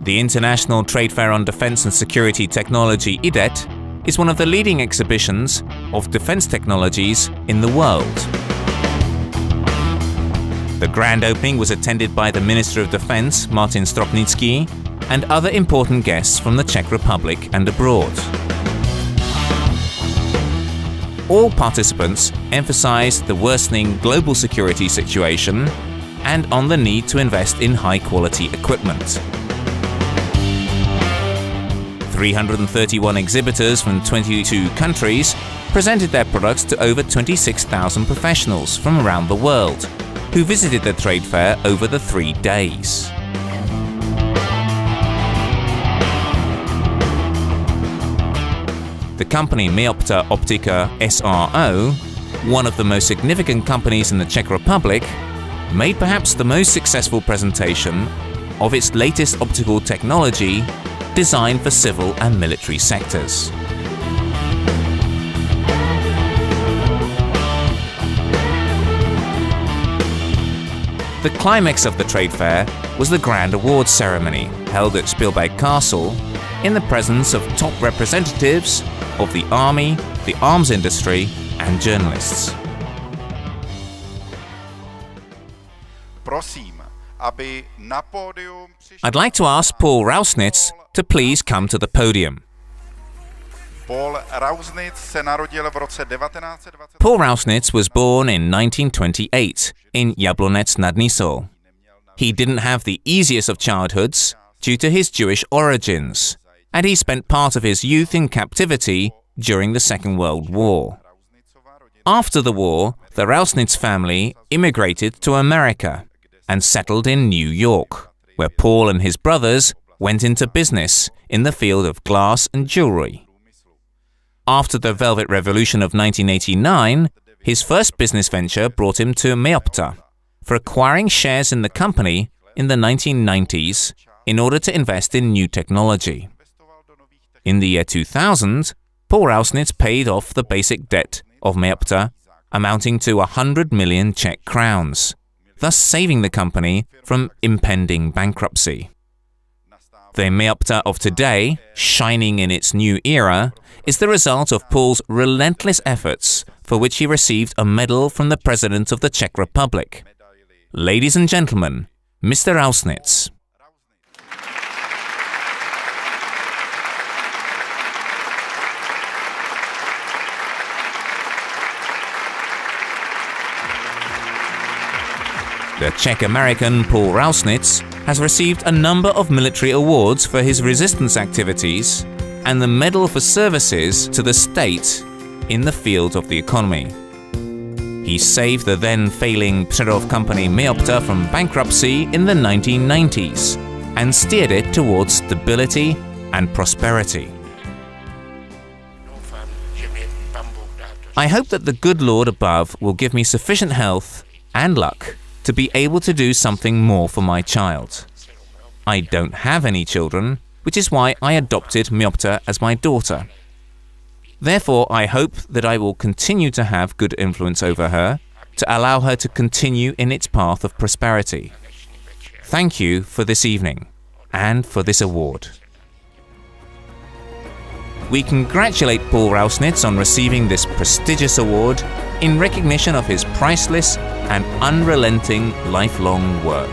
The International Trade Fair on Defense and Security Technology IDET is one of the leading exhibitions of defense technologies in the world. The grand opening was attended by the Minister of Defense, Martin Stropnický, and other important guests from the Czech Republic and abroad. All participants emphasized the worsening global security situation and on the need to invest in high-quality equipment. 331 exhibitors from 22 countries presented their products to over 26,000 professionals from around the world, who visited the trade fair over the 3 days. The company Meopta Optika SRO, one of the most significant companies in the Czech Republic, made perhaps the most successful presentation of its latest optical technology designed for civil and military sectors. The climax of the trade fair was the grand awards ceremony held at Spielberg Castle in the presence of top representatives of the army, the arms industry and journalists. I'd like to ask Paul Rausnitz to please come to the podium. Paul Rausnitz was born in 1928 in Jablonec nad Nisou. He didn't have the easiest of childhoods due to his Jewish origins, and he spent part of his youth in captivity during the Second World War. After the war, the Rausnitz family immigrated to America and settled in New York, where Paul and his brothers went into business in the field of glass and jewelry. After the Velvet Revolution of 1989, his first business venture brought him to Meopta for acquiring shares in the company in the 1990s in order to invest in new technology. In the year 2000, Paul Rausnitz paid off the basic debt of Meopta, amounting to 100 million Czech crowns, thus saving the company from impending bankruptcy. The Meopta of today, shining in its new era, is the result of Paul's relentless efforts, for which he received a medal from the President of the Czech Republic. Ladies and gentlemen, Mr. Rausnitz. The Czech-American Paul Rausnitz has received a number of military awards for his resistance activities and the Medal for Services to the State in the field of the economy. He saved the then failing Přerov company Meopta from bankruptcy in the 1990s and steered it towards stability and prosperity. I hope that the good Lord above will give me sufficient health and luck to be able to do something more for my child. I don't have any children, which is why I adopted Meopta as my daughter. Therefore, I hope that I will continue to have good influence over her, to allow her to continue in its path of prosperity. Thank you for this evening, and for this award. We congratulate Paul Rausnitz on receiving this prestigious award in recognition of his priceless and unrelenting lifelong work.